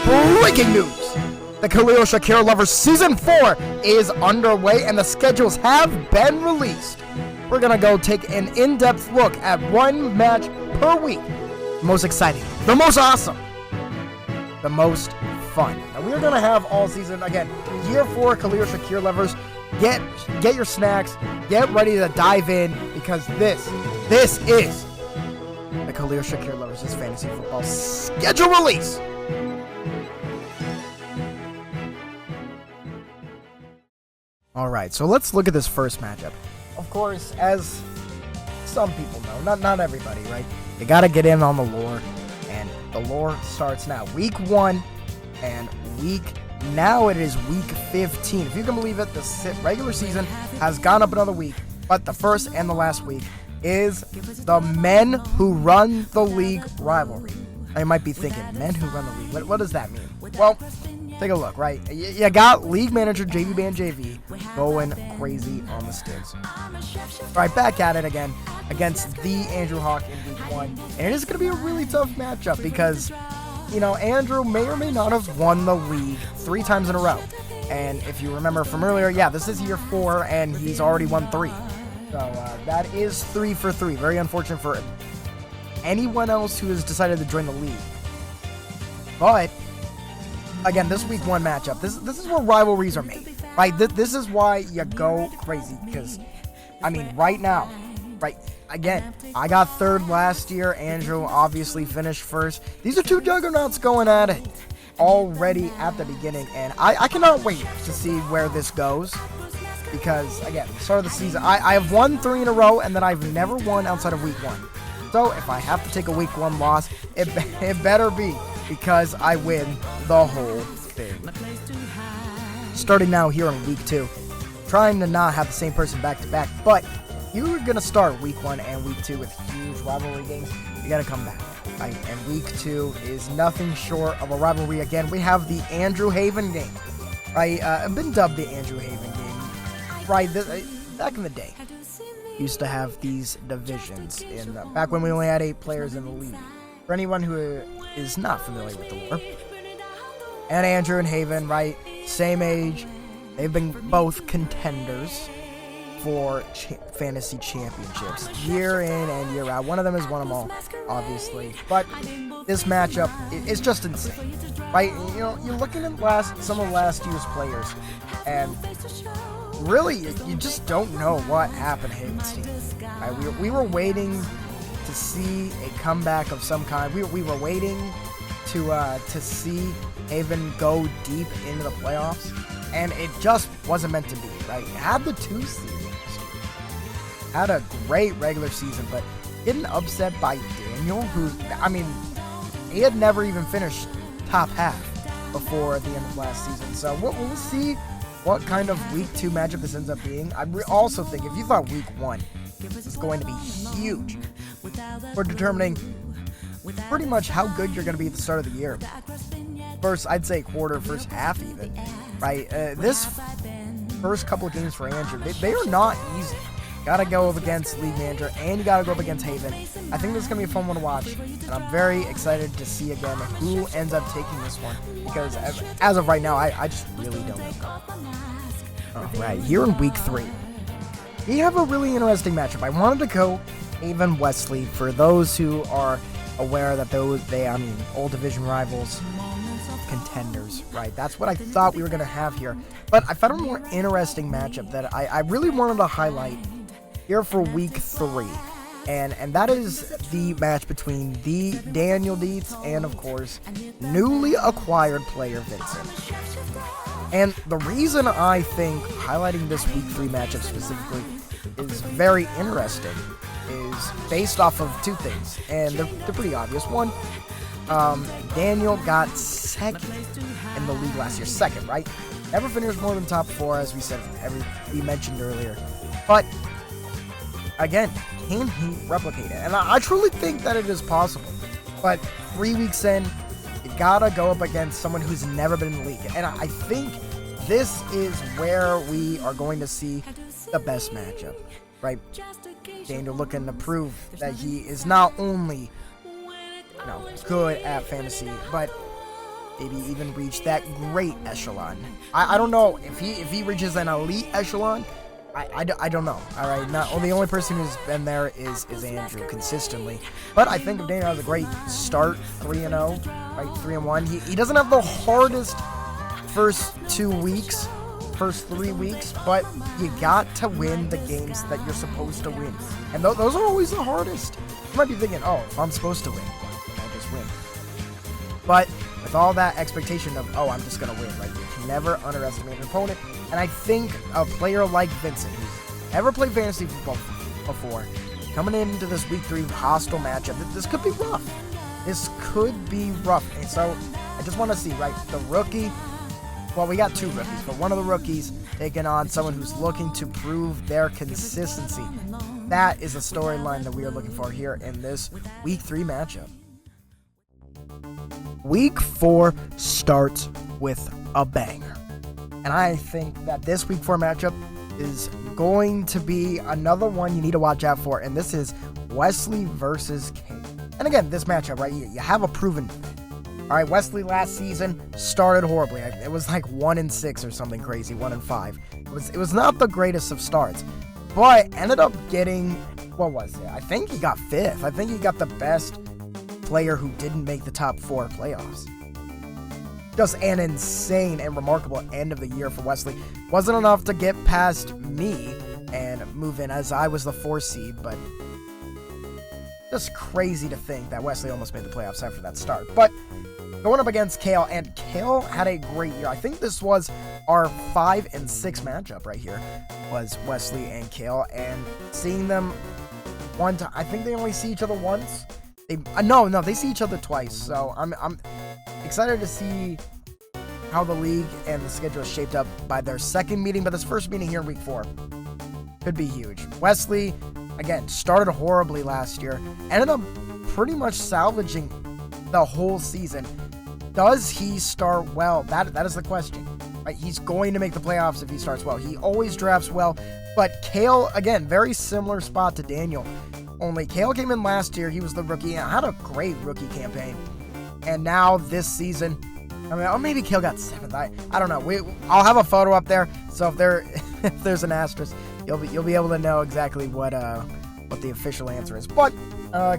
Breaking news! The Khalil Shakir Lovers Season 4 is underway and the schedules have been released. We're gonna go take an in-depth look at one match per week. The most exciting, the most awesome, the most fun. Now we're gonna have all season, again, year 4 Khalil Shakir Lovers. Get your snacks, get ready to dive in, because this is the Khalil Shakir Lovers Fantasy Football schedule release. Alright, so let's look at this first matchup. Of course, as some people know, not everybody, right? You gotta get in on the lore, and the lore starts now. Week 1, and now it is week 15. If you can believe it, the regular season has gone up another week, but the first and the last week is the Men Who Run the League rivalry. I might be thinking, Men Who Run the League, what does that mean? Well, take a look, right? You got league manager JV Band JV going crazy on the sticks. All right, back at it again against the Andrew Hawk in week 1. And it is going to be a really tough matchup because, you know, Andrew may or may not have won the league 3 times in a row. And if you remember from earlier, yeah, this is year 4 and he's already won 3. So that is 3 for 3. Very unfortunate for anyone else who has decided to join the league. But again, this week 1 matchup, this is where rivalries are made, right? This is why you go crazy, because, I mean, right now, right, again, I got 3rd last year. Andrew obviously finished 1st. These are 2 juggernauts going at it already at the beginning, and I cannot wait to see where this goes, because, again, start of the season, I have won 3 in a row, and then I've never won outside of week 1. So if I have to take a week 1 loss, it better be because I win the whole thing. Starting now here in week 2, trying to not have the same person back to back, but you're gonna start week 1 and week 2 with huge rivalry games. You gotta come back, right? And week 2 is nothing short of a rivalry again. We have the Andrew Haven game, right? I've been dubbed the Andrew Haven game, right? Back in the day, used to have these divisions back when we only had 8 players in the league. For anyone who is not familiar with the lore, and Andrew and Haven, right, same age, they've been both contenders for fantasy championships year in and year out. One of them has won them all, obviously, but this matchup is just insane, right? You know, you're looking at some of last year's players, and really, you just don't know what happened to Haven's team. Right? We were waiting to see a comeback of some kind. We were waiting to see Haven go deep into the playoffs, and it just wasn't meant to be, right? Had the 2 seasons, had a great regular season, but getting upset by Daniel, who, I mean, he had never even finished top half before the end of last season. So we'll see what kind of week 2 matchup this ends up being. I also think if you thought week 1 is going to be huge for determining pretty much how good you're going to be at the start of the year. First, I'd say quarter, first half even, right? This first couple of games for Andrew, they are not easy. Gotta go up against League Manager, and you gotta go up against Haven. I think this is gonna be a fun one to watch, and I'm very excited to see again who ends up taking this one, because as of right now, I just really don't know. Alright, here in week 3, we have a really interesting matchup. I wanted to go Haven Wesley. For those who are aware that old division rivals, contenders, right? That's what I thought we were going to have here. But I found a more interesting matchup that I really wanted to highlight here for week 3. And that is the match between the Daniel Dietz and, of course, newly acquired player Vincent. And the reason I think highlighting this week 3 matchup specifically is very interesting is based off of 2 things, and they're pretty obvious. One, Daniel got 2nd in the league last year. 2nd, right? Never finished more than top 4, as we mentioned earlier. But again, can he replicate it? And I truly think that it is possible. But 3 weeks in, you gotta go up against someone who's never been in the league. And I think this is where we are going to see the best matchup, right? Daniel looking to prove that he is not only good at fantasy, but maybe even reach that great echelon. I don't know if he reaches an elite echelon. I don't know. All right, the only person who's been there is Andrew consistently. But I think Daniel has a great start, 3-0, right, 3-1. He doesn't have the hardest first 3 weeks, but you got to win the games that you're supposed to win, and those are always the hardest. You might be thinking, oh, if I'm supposed to win, I just win. But with all that expectation of, oh, I'm just gonna win, right? You can never underestimate an opponent. And I think a player like Vincent, who's never played fantasy football before, coming into this week 3 hostile matchup, this could be rough. This could be rough. And so I just want to see, right, the rookie. Well, we got 2 rookies, but one of the rookies taking on someone who's looking to prove their consistency. That is a storyline that we are looking for here in this week 3 matchup. Week 4 starts with a banger. And I think that this week 4 matchup is going to be another one you need to watch out for. And this is Wesley versus Kane. And again, this matchup, right, you have a proven. All right, Wesley last season started horribly. It was like 1-6 or something crazy, 1-5. It was not the greatest of starts, but ended up getting, what was it? I think he got 5th. I think he got the best player who didn't make the top 4 playoffs. Just an insane and remarkable end of the year for Wesley. Wasn't enough to get past me and move in as I was the 4 seed, but just crazy to think that Wesley almost made the playoffs after that start. But going up against Kale, and Kale had a great year. I think this was our 5 and 6 matchup right here, was Wesley and Kale, and seeing them one time. I think they only see each other once. They see each other twice. So I'm excited to see how the league and the schedule is shaped up by their second meeting, but this first meeting here in week 4 could be huge. Wesley, again, started horribly last year, ended up pretty much salvaging the whole season. Does he start well? That is the question. Right? He's going to make the playoffs if he starts well. He always drafts well, but Kale, again, very similar spot to Daniel. Only Kale came in last year. He was the rookie and had a great rookie campaign. And now this season, maybe Kale got 7th. I don't know. I'll have a photo up there. So if there's an asterisk, you'll be able to know exactly what the official answer is. But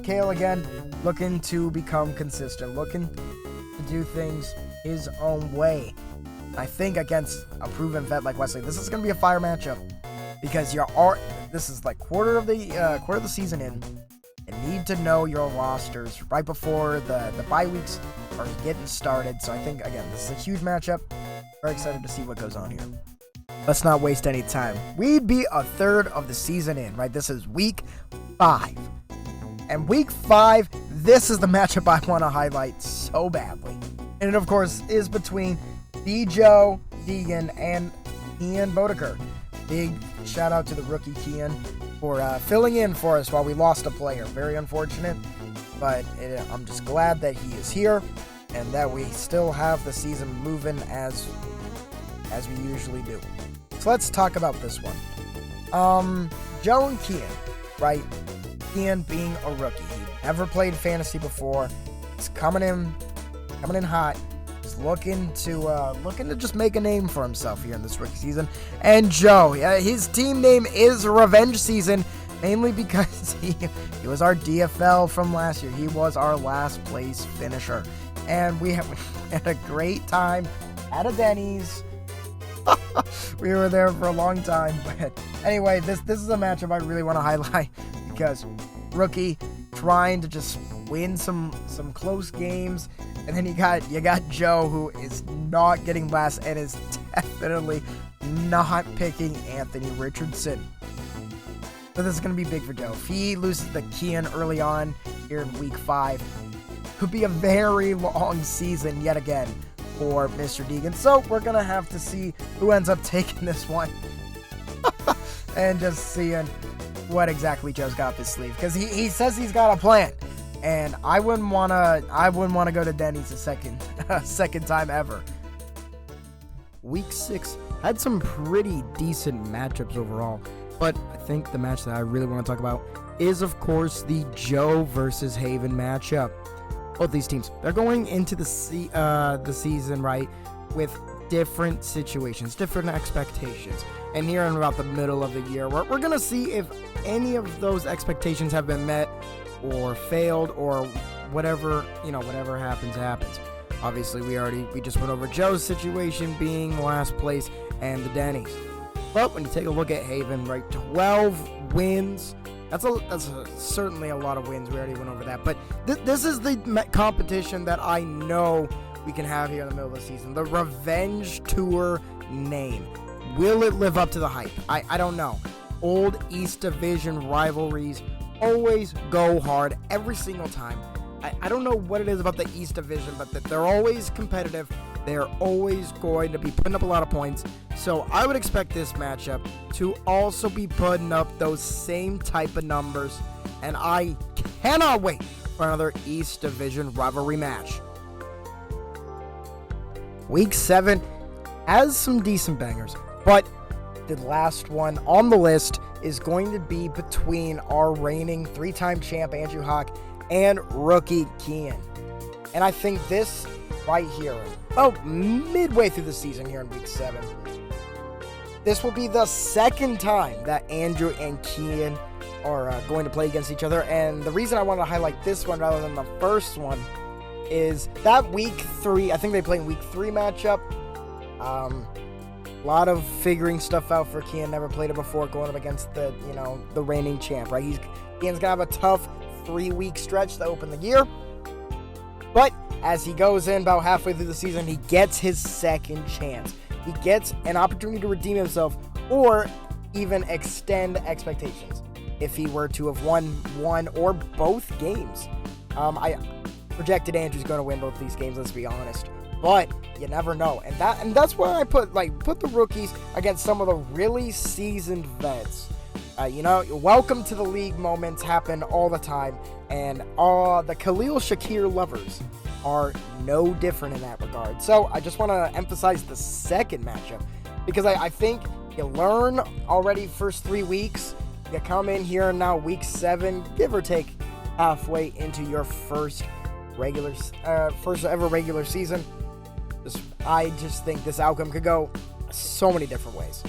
Kale again looking to become consistent, looking to do things his own way. I think against a proven vet like Wesley, this is going to be a fire matchup because this is like quarter of the season in. You need to know your rosters right before the bye weeks are getting started. So I think, again, this is a huge matchup. Very excited to see what goes on here. Let's not waste any time. We'd be a third of the season in, right? This is week 5. And week 5, this is the matchup I want to highlight so badly. And it, of course, is between Joe Deegan and Ian Bodeker. Big shout out to the rookie Kian for filling in for us while we lost a player. Very unfortunate, but I'm just glad that he is here and that we still have the season moving as we usually do. So let's talk about this one. Joe and Kian, right? Kian being a rookie, he never played fantasy before. He's coming in hot. He's looking to just make a name for himself here in this rookie season. And Joe, his team name is Revenge Season, mainly because he was our DFL from last year. He was our last place finisher, and we had a great time at a Denny's. We were there for a long time, but anyway, this is a matchup I really want to highlight because rookie trying to just win some close games, and then you got Joe, who is not getting last and is definitely not picking Anthony Richardson. So this is going to be big for Joe. If he loses the Kian early on here in week 5, could be a very long season yet again for Mr. Deegan. So we're going to have to see who ends up taking this one and just seeing what exactly Joe's got up his sleeve, because he says he's got a plan, and I wouldn't want to go to Denny's a second time ever. Week 6 had some pretty decent matchups overall, but I think the match that I really want to talk about is, of course, the Joe versus Haven matchup. both these teams, they're going into the season, right, with different situations, different expectations. And here in about the middle of the year, we're going to see if any of those expectations have been met or failed, or whatever happens. Obviously, we just went over Joe's situation being last place and the Denny's. But when you take a look at Haven, right, 12 wins. That's certainly a lot of wins. We already went over that. But this is the competition that I know we can have here in the middle of the season. The Revenge Tour name. Will it live up to the hype? I don't know. Old East Division rivalries always go hard every single time. I don't know what it is about the East Division, but that they're always competitive. They're always going to be putting up a lot of points. So I would expect this matchup to also be putting up those same type of numbers. And I cannot wait for another East Division rivalry match. Week 7 has some decent bangers, but the last one on the list is going to be between our reigning 3-time champ Andrew Hawk and rookie Kian. And I think this right here, midway through the season here in week 7, this will be the second time that Andrew and Kian are going to play against each other. And the reason I wanted to highlight this one rather than the first one is that week 3, I think they play in week 3 matchup. A lot of figuring stuff out for Kian. Never played it before, going up against the reigning champ, right? Kian's gonna have a tough 3-week stretch to open the year. But as he goes in about halfway through the season, he gets his second chance. He gets an opportunity to redeem himself or even extend expectations if he were to have won one or both games. I projected Andrew's going to win both these games, let's be honest. But you never know. And that's why I put the rookies against some of the really seasoned vets. Welcome to the league moments happen all the time. And the Khalil Shakir lovers are no different in that regard. So I just want to emphasize the second matchup because I think you learn already first 3 weeks. You come in here now week 7, give or take halfway into your first ever regular season. I just think this outcome could go so many different ways.